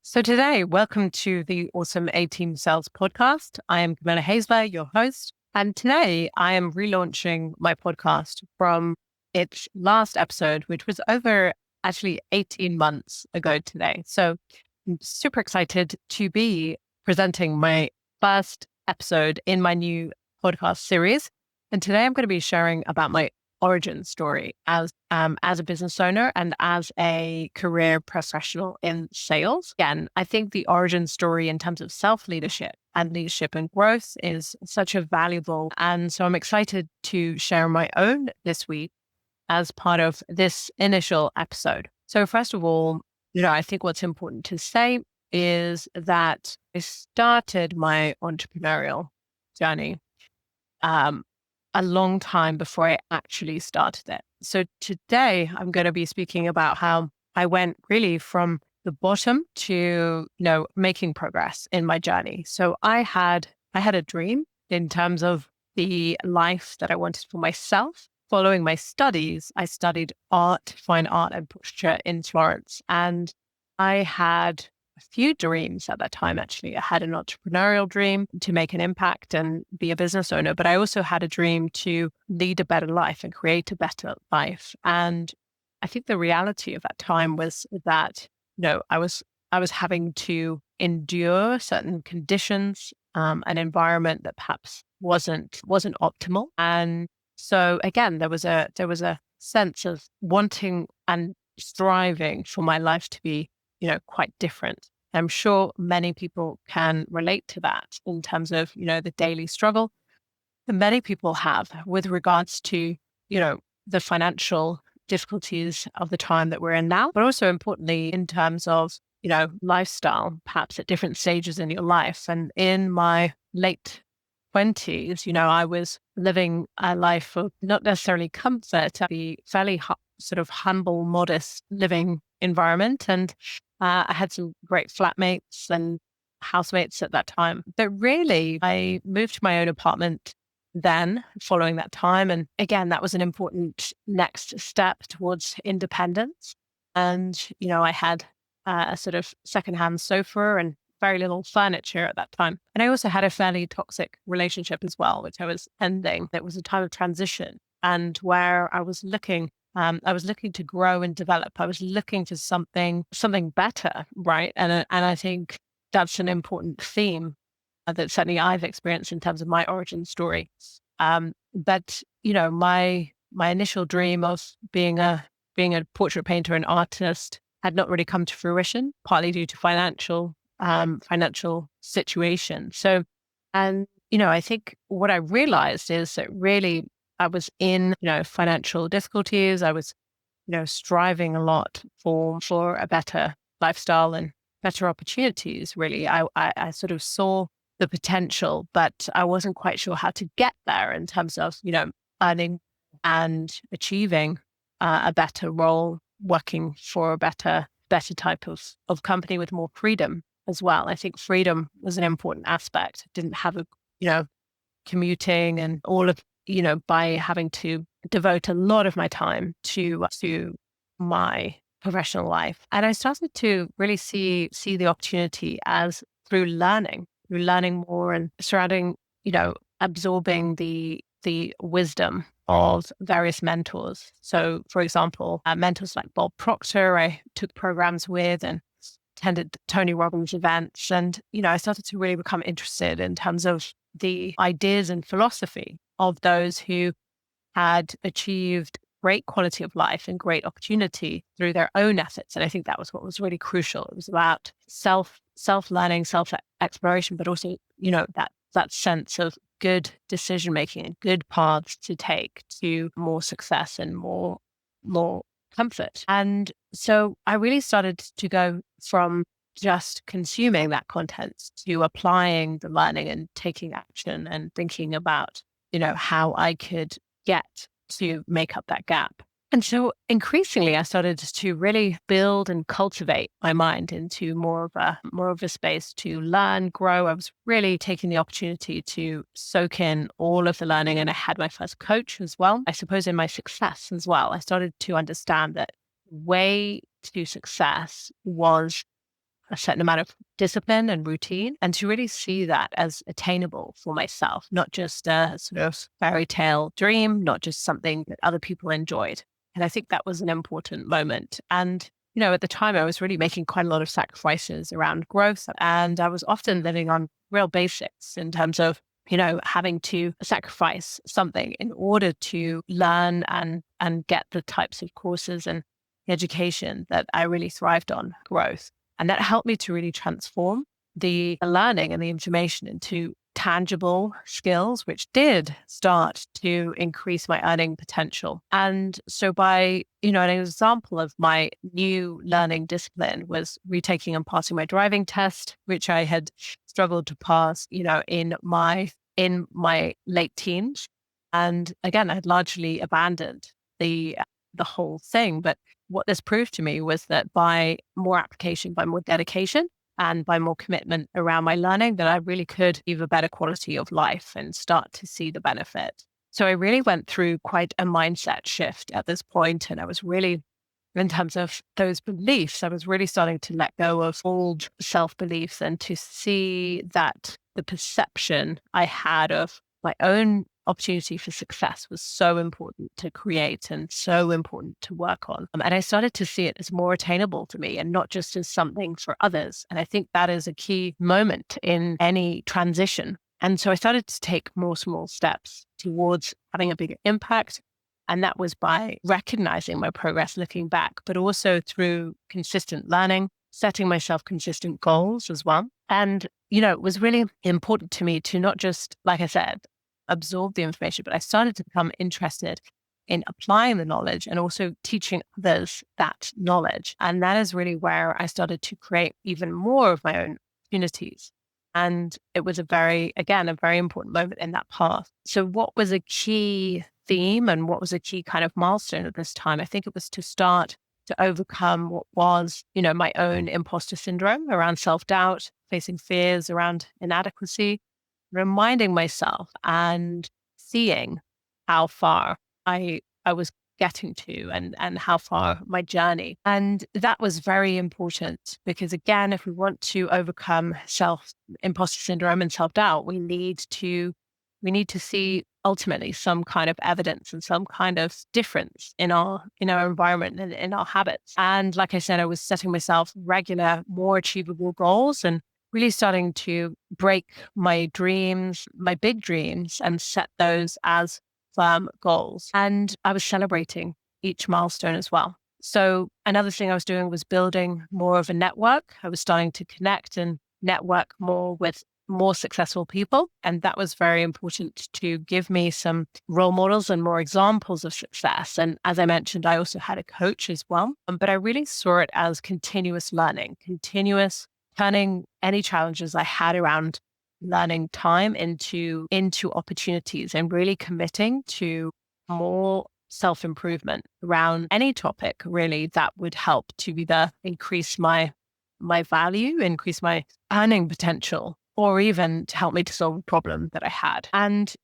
So today, welcome to the Awesome A-Team Sales podcast. I am Camilla Haysler, your host. And today I am relaunching my podcast from its last episode, which was over actually 18 months ago today. So I'm super excited to be presenting my first episode in my new podcast series. And today I'm going to be sharing about my origin story as a business owner and as a career professional in sales. Again, I think the origin story in terms of self-leadership and leadership and growth is such a valuable. And so I'm excited to share my own this week as part of this initial episode. So first of all, I think what's important to say is that I started my entrepreneurial journey um, a long time before I actually started it. So today I'm going to be speaking about how I went really from the bottom to, making progress in my journey. So I had a dream in terms of the life that I wanted for myself. Following my studies, I studied art, fine art and portraiture in Florence. And I had a few dreams at that time, actually. I had an entrepreneurial dream to make an impact and be a business owner, but I also had a dream to lead a better life and create a better life. And I think the reality of that time was that, I was having to endure certain conditions, an environment that perhaps wasn't optimal. And so again, there was a sense of wanting and striving for my life to be quite different. I'm sure many people can relate to that in terms of, the daily struggle that many people have with regards to, the financial difficulties of the time that we're in now, but also importantly in terms of, lifestyle, perhaps at different stages in your life. And in my late 20s, I was living a life of not necessarily comfort, the fairly sort of humble, modest living environment. And I had some great flatmates and housemates at that time. But really, I moved to my own apartment then following that time. And again, that was an important next step towards independence. And, I had a sort of secondhand sofa and very little furniture at that time. And I also had a fairly toxic relationship as well, which I was ending. It was a time of transition and where I was looking to grow and develop. I was looking for something better, right? And I think that's an important theme that certainly I've experienced in terms of my origin story. But my initial dream of being a portrait painter and artist had not really come to fruition, partly due to financial situation. So, and I think what I realized is that really I was in financial difficulties. I was striving a lot for a better lifestyle and better opportunities. Really, I sort of saw the potential, but I wasn't quite sure how to get there in terms of earning and achieving a better role, working for a better type of company with more freedom as well. I think freedom was an important aspect. I didn't have a commuting and all of by having to devote a lot of my time to my professional life. And I started to really see the opportunity as through learning more and absorbing the wisdom of various mentors. So for example, mentors like Bob Proctor, I took programs with and attended Tony Robbins events. And, I started to really become interested in terms of the ideas and philosophy of those who had achieved great quality of life and great opportunity through their own efforts. And I think that was what was really crucial. It was about self-learning, self-exploration, but also, that sense of good decision making and good paths to take to more success and more comfort. And so I really started to go from just consuming that content to applying the learning and taking action and thinking about, how I could get to make up that gap. And so increasingly I started to really build and cultivate my mind into more of a space to learn, grow. I was really taking the opportunity to soak in all of the learning. And I had my first coach as well. I suppose in my success as well, I started to understand that way to success was a certain amount of discipline and routine, and to really see that as attainable for myself, not just a sort of fairy tale dream, not just something that other people enjoyed. And I think that was an important moment. And at the time I was really making quite a lot of sacrifices around growth, and I was often living on real basics in terms of having to sacrifice something in order to learn and get the types of courses and education that I really thrived on, growth. And that helped me to really transform the learning and the information into tangible skills, which did start to increase my earning potential. And so an example of my new learning discipline was retaking and passing my driving test, which I had struggled to pass, in my late teens. And again, I had largely abandoned the whole thing. But what this proved to me was that by more application, by more dedication, and by more commitment around my learning, that I really could have a better quality of life and start to see the benefit. So I really went through quite a mindset shift at this point, and I was really, in terms of those beliefs, I was really starting to let go of old self-beliefs and to see that the perception I had of my own opportunity for success was so important to create and so important to work on. And I started to see it as more attainable to me and not just as something for others. And I think that is a key moment in any transition. And so I started to take more small steps towards having a bigger impact. And that was by recognizing my progress looking back, but also through consistent learning, setting myself consistent goals as well. And, it was really important to me to not just, like I said, absorb the information, but I started to become interested in applying the knowledge and also teaching others that knowledge. And that is really where I started to create even more of my own opportunities. And it was a very important moment in that path. So what was a key theme and what was a key kind of milestone at this time? I think it was to start to overcome what was, my own imposter syndrome around self-doubt, facing fears around inadequacy, reminding myself and seeing how far I was getting to and how far my journey. And that was very important because again, if we want to overcome imposter syndrome and self-doubt, we need to see ultimately some kind of evidence and some kind of difference in our environment and in our habits. And like I said, I was setting myself regular, more achievable goals and really starting to break my dreams, my big dreams, and set those as firm goals. And I was celebrating each milestone as well. So another thing I was doing was building more of a network. I was starting to connect and network more with more successful people. And that was very important to give me some role models and more examples of success. And as I mentioned, I also had a coach as well. But I really saw it as continuous learning, continuous turning any challenges I had around learning time into opportunities and really committing to more self-improvement around any topic really that would help to either increase my value, increase my earning potential, or even to help me to solve a problem that I had. And,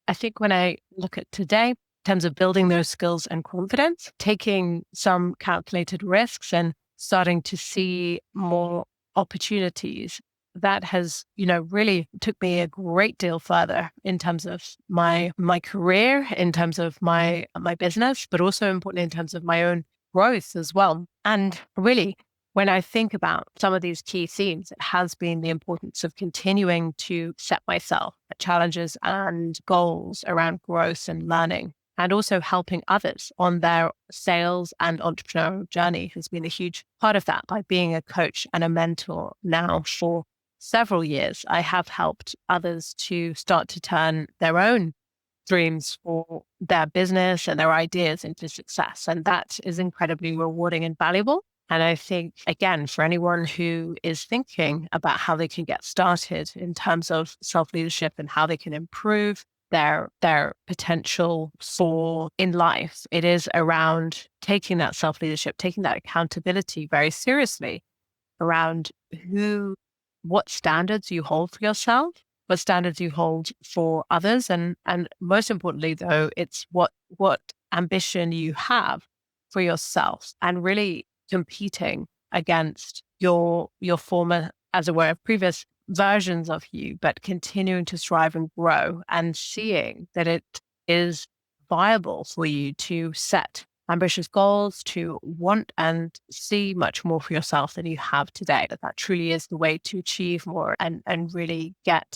I think when I look at today, in terms of building those skills and confidence, taking some calculated risks and starting to see more opportunities, that has, really took me a great deal further in terms of my career, in terms of my business, but also importantly in terms of my own growth as well. And really, when I think about some of these key themes, it has been the importance of continuing to set myself challenges and goals around growth and learning, and also helping others on their sales and entrepreneurial journey has been a huge part of that. By being a coach and a mentor now for several years, I have helped others to start to turn their own dreams for their business and their ideas into success. And that is incredibly rewarding and valuable. And I think, again, for anyone who is thinking about how they can get started in terms of self-leadership and how they can improve their potential for in life, it is around taking that self-leadership, taking that accountability very seriously around what standards you hold for yourself, what standards you hold for others. And most importantly, though, it's what ambition you have for yourself, and really competing against your former, as it were, previous versions of you, but continuing to strive and grow and seeing that it is viable for you to set ambitious goals, to want and see much more for yourself than you have today. That truly is the way to achieve more and really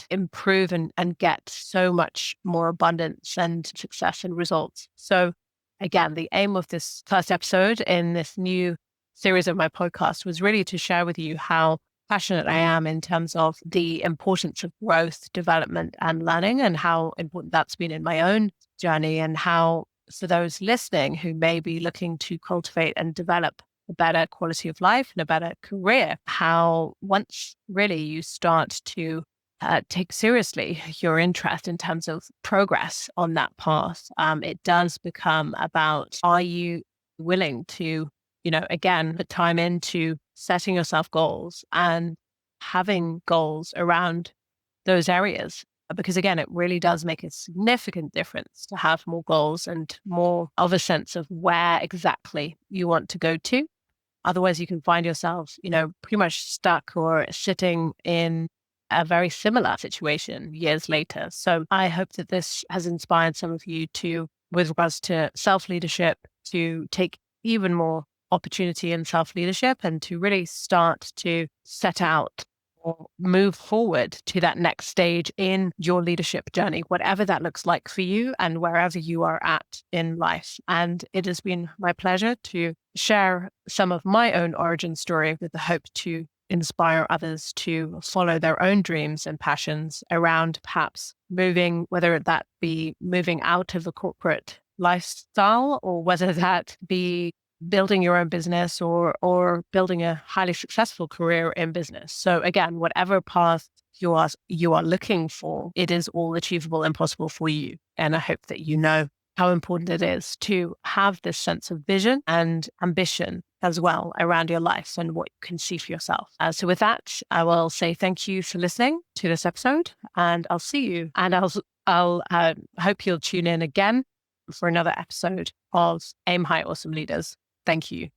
improve and get so much more abundance and success and results. So again, the aim of this first episode in this new series of my podcast was really to share with you how passionate I am in terms of the importance of growth, development, and learning, and how important that's been in my own journey, and how for those listening who may be looking to cultivate and develop a better quality of life and a better career, how once really you start to take seriously your interest in terms of progress on that path, it does become about, are you willing to, again, put time into setting yourself goals and having goals around those areas? Because again, it really does make a significant difference to have more goals and more of a sense of where exactly you want to go to. Otherwise, you can find yourself, pretty much stuck or sitting in a very similar situation years later. So I hope that this has inspired some of you to, with regards to self-leadership, to take even more opportunity in self-leadership and to really start to set out or move forward to that next stage in your leadership journey, whatever that looks like for you and wherever you are at in life. And it has been my pleasure to share some of my own origin story with the hope to inspire others to follow their own dreams and passions around perhaps moving, whether that be moving out of a corporate lifestyle or whether that be building your own business or building a highly successful career in business. So again, whatever path you are looking for, it is all achievable and possible for you. And I hope that you know how important it is to have this sense of vision and ambition as well around your life and what you can see for yourself. So with that, I will say thank you for listening to this episode, and I'll see you. And I'll hope you'll tune in again for another episode of Aim High Awesome Leaders. Thank you.